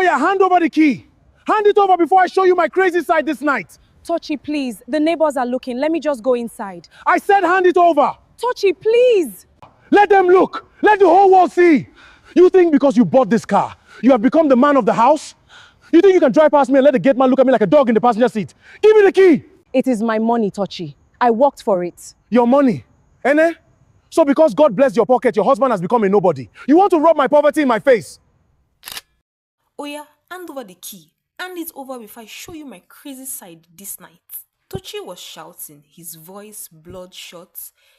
Oh yeah, hand over the key. Hand it over before I show you my crazy side this night. Tochi, please. The neighbors are looking. Let me just go inside. I said hand it over. Tochi, please. Let them look. Let the whole world see. You think because you bought this car, you have become the man of the house? You think you can drive past me and let the gate man look at me like a dog in the passenger seat? Give me the key. It is my money, Tochi. I worked for it. Your money? Ene? So because God blessed your pocket, your husband has become a nobody. You want to rub my poverty in my face? Oh yeah, hand over the key. Hand it over before I show you my crazy side this night. Tochi was shouting, his voice bloodshot,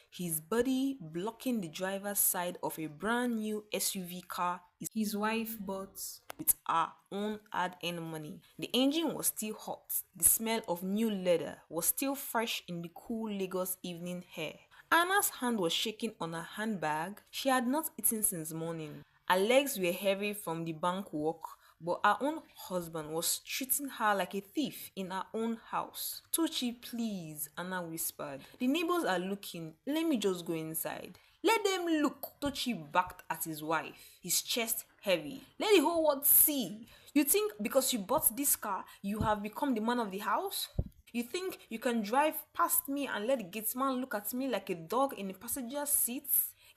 his body blocking the driver's side of a brand new SUV car his wife bought with her own hard-earned money. The engine was still hot. The smell of new leather was still fresh in the cool Lagos evening air. Anna's hand was shaking on her handbag. She had not eaten since morning. Her legs were heavy from the bank walk, but her own husband was treating her like a thief in her own house. Tochi, please, Anna whispered. The neighbors are looking. Let me just go inside. Let them look. Tochi backed at his wife, his chest heavy. Let the whole world see. You think because you bought this car, you have become the man of the house? You think you can drive past me and let the gatesman look at me like a dog in the passenger seat?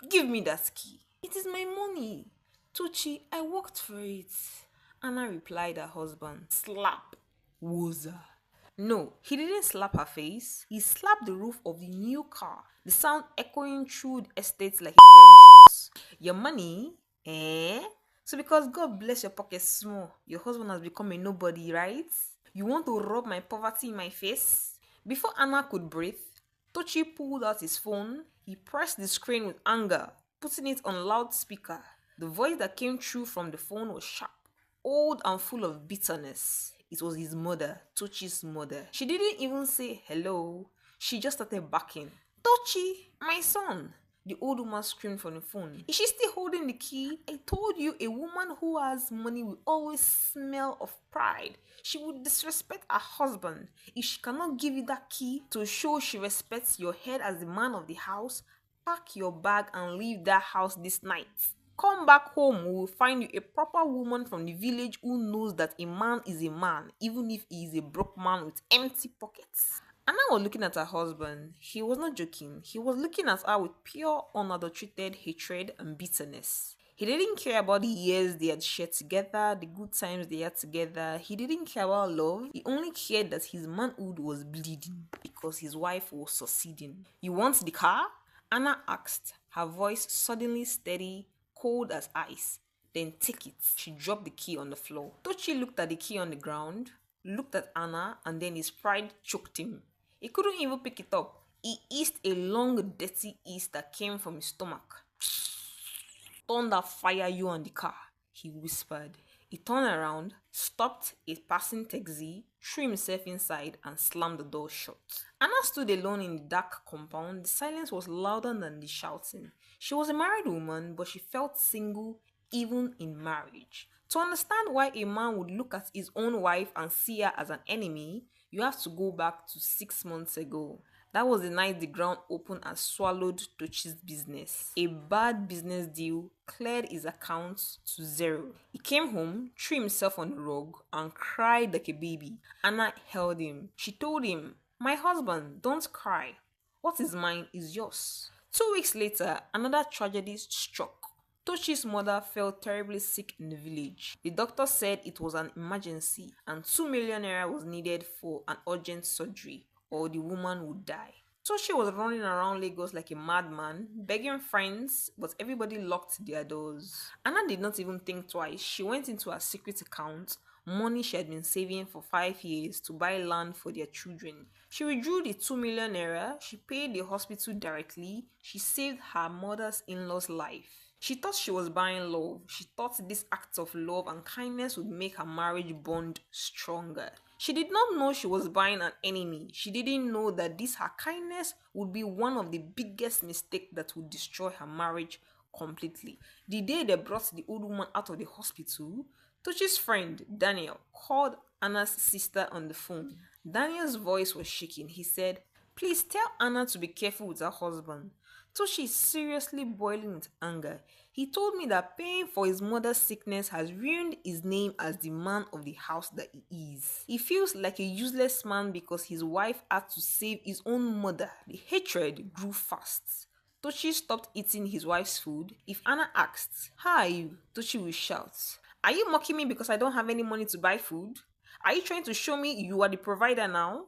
Give me that key. It is my money. Tochi, I worked for it. Anna replied her husband. Slap. Woza. No, he didn't slap her face. He slapped the roof of the new car, the sound echoing through the estate like a gunshot. Your money? Eh? So because God bless your pocket small, your husband has become a nobody, right? You want to rub my poverty in my face? Before Anna could breathe, Tochi pulled out his phone. He pressed the screen with anger, putting it on loudspeaker. The voice that came through from the phone was sharp, old and full of bitterness. It was his mother, Tochi's mother. She didn't even say hello. She just started barking. Tochi, my son. The old woman screamed from the phone. Is she still holding the key? I told you a woman who has money will always smell of pride. She would disrespect her husband. If she cannot give you that key to show she respects your head as the man of the house, pack your bag and leave that house this night. Come back home, we will find you a proper woman from the village who knows that a man is a man, even if he is a broke man with empty pockets. Anna was looking at her husband. He was not joking. He was looking at her with pure, unadulterated hatred and bitterness. He didn't care about the years they had shared together, the good times they had together. He didn't care about love. He only cared that his manhood was bleeding because his wife was succeeding. You want the car? Anna asked, her voice suddenly steady, cold as ice. Then take it. She dropped the key on the floor. Tochi looked at the key on the ground, looked at Anna, and then his pride choked him. He couldn't even pick it up. He hissed a long, dirty hiss that came from his stomach. Thunder fire you on the car, he whispered. He turned around, stopped a passing taxi, threw himself inside, and slammed the door shut. Anna stood alone in the dark compound. The silence was louder than the shouting. She was a married woman, but she felt single even in marriage. To understand why a man would look at his own wife and see her as an enemy, you have to go back to 6 months ago. That was the night the ground opened and swallowed Tochi's business. A bad business deal cleared his accounts to zero. He came home, threw himself on the rug, and cried like a baby. Anna held him. She told him, "My husband, don't cry. What is mine is yours." 2 weeks later, another tragedy struck. Tochi's mother fell terribly sick in the village. The doctor said it was an emergency and 2 million naira was needed for an urgent surgery or the woman would die. Tochi was running around Lagos like a madman, begging friends, but everybody locked their doors. Anna did not even think twice. She went into her secret account, money she had been saving for 5 years, to buy land for their children. She withdrew the 2 million naira, she paid the hospital directly, she saved her mother's in-law's life. She thought she was buying love. She thought this act of love and kindness would make her marriage bond stronger. She did not know she was buying an enemy. She didn't know that this her kindness would be one of the biggest mistakes that would destroy her marriage completely. The day they brought the old woman out of the hospital, Tochi's friend, Daniel, called Anna's sister on the phone. Daniel's voice was shaking. He said, "Please tell Anna to be careful with her husband. Toshi is seriously boiling with anger. He told me that paying for his mother's sickness has ruined his name as the man of the house that he is. He feels like a useless man because his wife had to save his own mother. The hatred grew fast. Toshi stopped eating his wife's food. If Anna asked, "How are you?" Toshi will shout, "Are you mocking me because I don't have any money to buy food? Are you trying to show me you are the provider now?"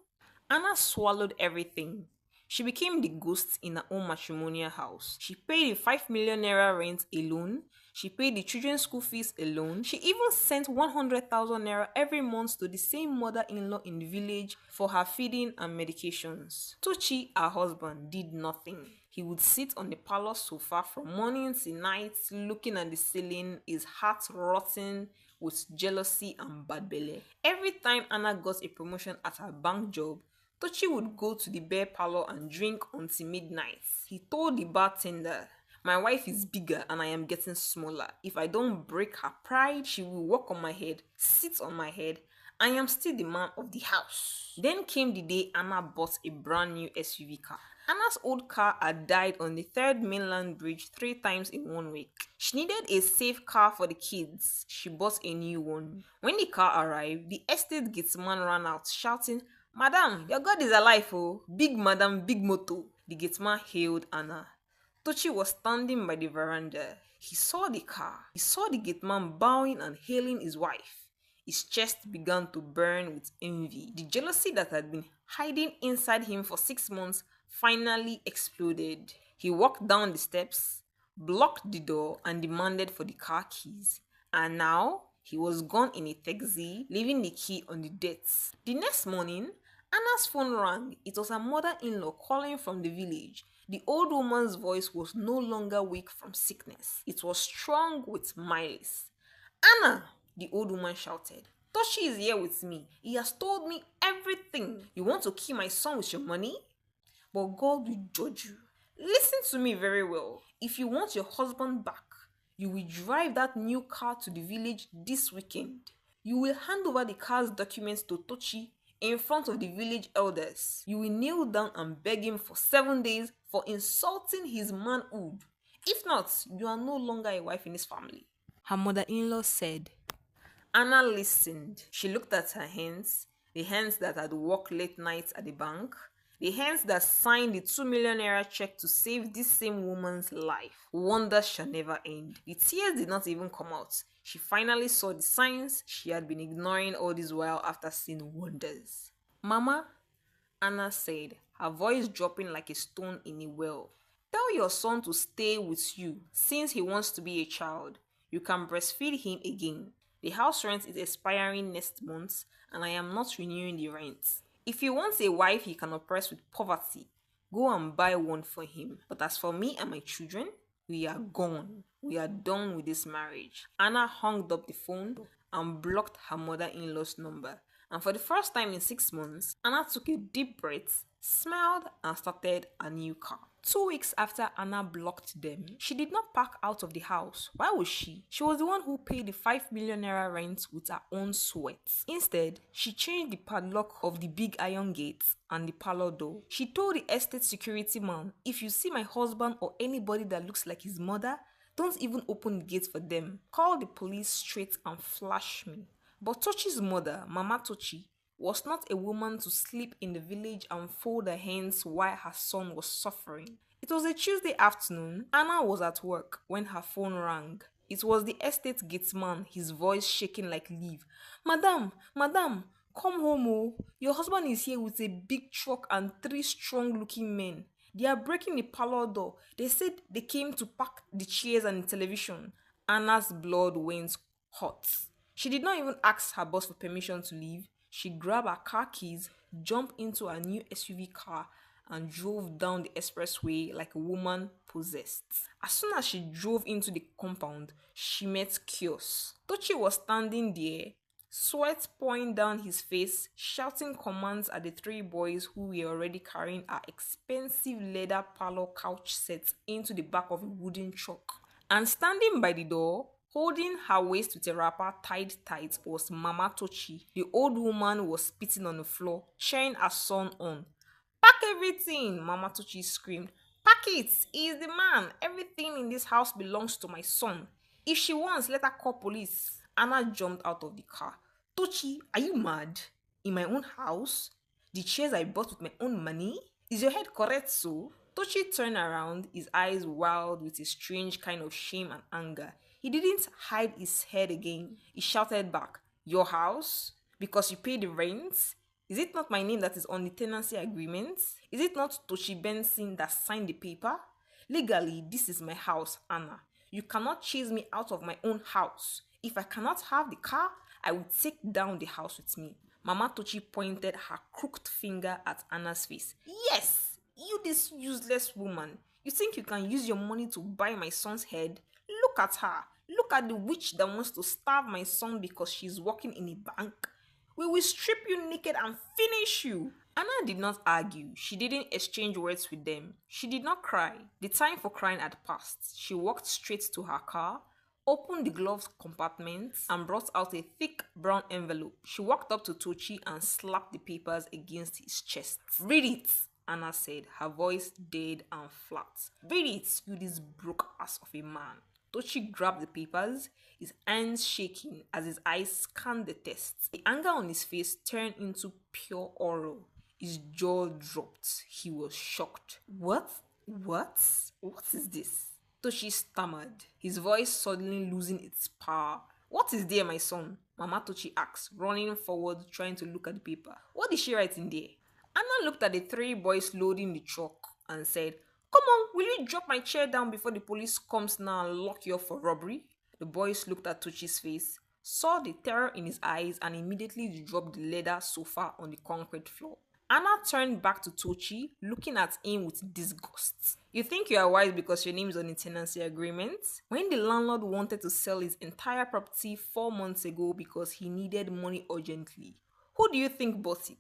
Anna swallowed everything. She became the ghost in her own matrimonial house. She paid the 5 million naira rent alone. She paid the children's school fees alone. She even sent 100,000 naira every month to the same mother-in-law in the village for her feeding and medications. Tochi, her husband, did nothing. He would sit on the parlor sofa from morning to night looking at the ceiling, his heart rotting with jealousy and bad belly. Every time Anna got a promotion at her bank job, Tochi would go to the bear parlor and drink until midnight. He told the bartender, "My wife is bigger and I am getting smaller. If I don't break her pride, she will walk on my head, sit on my head. I am still the man of the house." Then came the day Anna bought a brand new SUV car. Anna's old car had died on the third mainland bridge 3 times in 1 week. She needed a safe car for the kids. She bought a new one. When the car arrived, the estate gateman ran out shouting, "Madam, your God is alive, oh! Big madam, big moto." The gateman hailed Anna. Tochi was standing by the veranda. He saw the car. He saw the gateman bowing and hailing his wife. His chest began to burn with envy. The jealousy that had been hiding inside him for 6 months finally exploded. He walked down the steps, blocked the door, and demanded for the car keys. And now he was gone in a taxi, leaving the key on the desk. The next morning, Anna's phone rang. It was her mother-in-law calling from the village. The old woman's voice was no longer weak from sickness. It was strong with malice. "Anna!" the old woman shouted. "Toshi is here with me. He has told me everything. You want to kill my son with your money? But God will judge you. Listen to me very well. If you want your husband back, you will drive that new car to the village this weekend. You will hand over the car's documents to Tochi in front of the village elders. You will kneel down and beg him for 7 days for insulting his manhood. If not, you are no longer a wife in his family," her mother-in-law said. Anna listened. She looked at her hands, the hands that had worked late nights at the bank, the hands that signed the 2 million naira check to save this same woman's life. Wonders shall never end. The tears did not even come out. She finally saw the signs she had been ignoring all this while after seeing wonders. "Mama," Anna said, her voice dropping like a stone in a well, "tell your son to stay with you since he wants to be a child. You can breastfeed him again. The house rent is expiring next month and I am not renewing the rent. If he wants a wife he can oppress with poverty, go and buy one for him. But as for me and my children, we are gone. We are done with this marriage." Anna hung up the phone and blocked her mother-in-law's number. And for the first time in 6 months, Anna took a deep breath, smiled, and started a new car. 2 weeks after Anna blocked them, she did not pack out of the house. Why would she? She was the one who paid the 5 million naira rent with her own sweat. Instead, she changed the padlock of the big iron gate and the parlor door. She told the estate security man, "If you see my husband or anybody that looks like his mother, don't even open the gate for them. Call the police straight and flash me." But Tochi's mother, Mama Tochi, was not a woman to sleep in the village and fold her hands while her son was suffering. It was a Tuesday afternoon. Anna was at work when her phone rang. It was the estate gateman, his voice shaking like leaf. Madam, come home, oh. Your husband is here with a big truck and 3 strong-looking men. They are breaking the parlor door. They said they came to pack the chairs and the television." Anna's blood went hot. She did not even ask her boss for permission to leave. She grabbed her car keys, jumped into her new SUV car, and drove down the expressway like a woman possessed. As soon as she drove into the compound, she met Kios. Tochi was standing there, sweat pouring down his face, shouting commands at the 3 boys who were already carrying her expensive leather parlor couch set into the back of a wooden truck. And standing by the door, holding her waist with a wrapper tied tight, was Mama Tochi. The old woman was spitting on the floor, cheering her son on. "Pack everything!" Mama Tochi screamed. Pack it. He is the man. Everything in this house belongs to my son. If she wants, let her call police. Anna jumped out of the car. Tochi, are you mad? In my own house? The chairs I bought with my own money? Is your head correct, so? Tochi turned around, his eyes wild with a strange kind of shame and anger. He didn't hide his head again. He shouted back, Your house? Because you pay the rent? Is it not my name that is on the tenancy agreement? Is it not Toshi Benson that signed the paper? Legally, this is my house, Anna. You cannot chase me out of my own house. If I cannot have the car, I will take down the house with me. Mama Tochi pointed her crooked finger at Anna's face. Yes, you this useless woman. You think you can use your money to buy my son's head? Look at her. Look at the witch that wants to starve my son because she's working in a bank. We will strip you naked and finish you. Anna did not argue. She didn't exchange words with them. She did not cry. The time for crying had passed. She walked straight to her car, opened the glove compartment, and brought out a thick brown envelope. She walked up to Tochi and slapped the papers against his chest. Read it, Anna said, her voice dead and flat. Read it, you this broke ass of a man. Tochi grabbed the papers, his hands shaking as his eyes scanned the text. The anger on his face turned into pure horror. His jaw dropped. He was shocked. What? What? What is this? Toshi stammered, his voice suddenly losing its power. What is there, my son? Mama Tochi asked, running forward, trying to look at the paper. What did she write in there? Anna looked at the three boys loading the truck and said, Come on, will you drop my chair down before the police comes now and lock you up for robbery? The boys looked at Tochi's face, saw the terror in his eyes, and immediately dropped the leather sofa on the concrete floor. Anna turned back to Tochi, looking at him with disgust. You think you are wise because your name is on the tenancy agreement? When the landlord wanted to sell his entire property 4 months ago because he needed money urgently, who do you think bought it?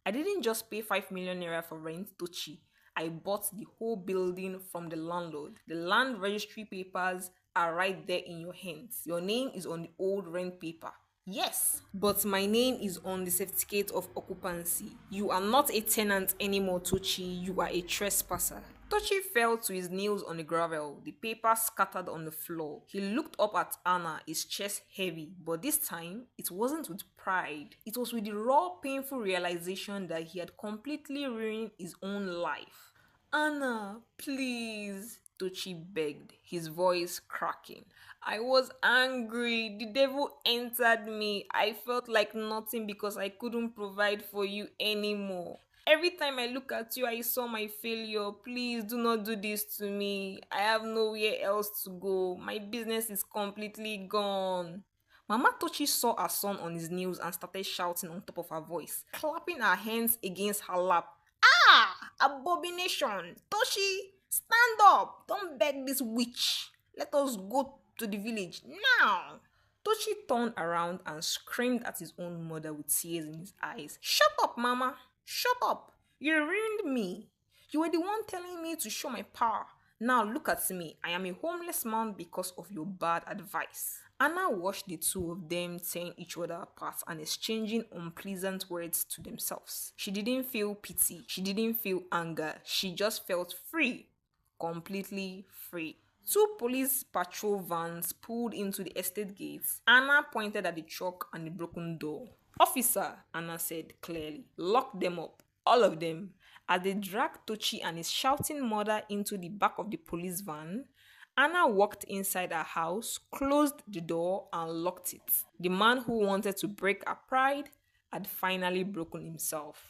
I didn't just pay 5 million naira for rent, Tochi. I bought the whole building from the landlord. The land registry papers are right there in your hands. Your name is on the old rent paper. Yes, but my name is on the certificate of occupancy. You are not a tenant anymore, Tochi. You are a trespasser. Tochi fell to his knees on the gravel, the paper scattered on the floor. He looked up at Anna, his chest heavy, but this time, it wasn't with pride. It was with the raw, painful realization that he had completely ruined his own life. Anna, please, Tochi begged, his voice cracking. I was angry. The devil entered me. I felt like nothing because I couldn't provide for you anymore. Every time I look at you, I saw my failure. Please do not do this to me. I have nowhere else to go. My business is completely gone. Mama Tochi saw her son on his knees and started shouting on top of her voice, clapping her hands against her lap. Ah! Abomination! Toshi, stand up! Don't beg this witch. Let us go to the village now. Toshi turned around and screamed at his own mother with tears in his eyes. Shut up, Mama! Shut up! You ruined me. You were the one telling me to show my power. Now look at me. I am a homeless man because of your bad advice. Anna watched the two of them tearing each other apart and exchanging unpleasant words to themselves. She didn't feel pity. She didn't feel anger. She just felt free. Completely free. Two police patrol vans pulled into the estate gates. Anna pointed at the truck and the broken door. Officer, Anna said clearly, lock them up. All of them. As they dragged Tochi and his shouting mother into the back of the police van, Anna walked inside her house, closed the door, and locked it. The man who wanted to break her pride had finally broken himself.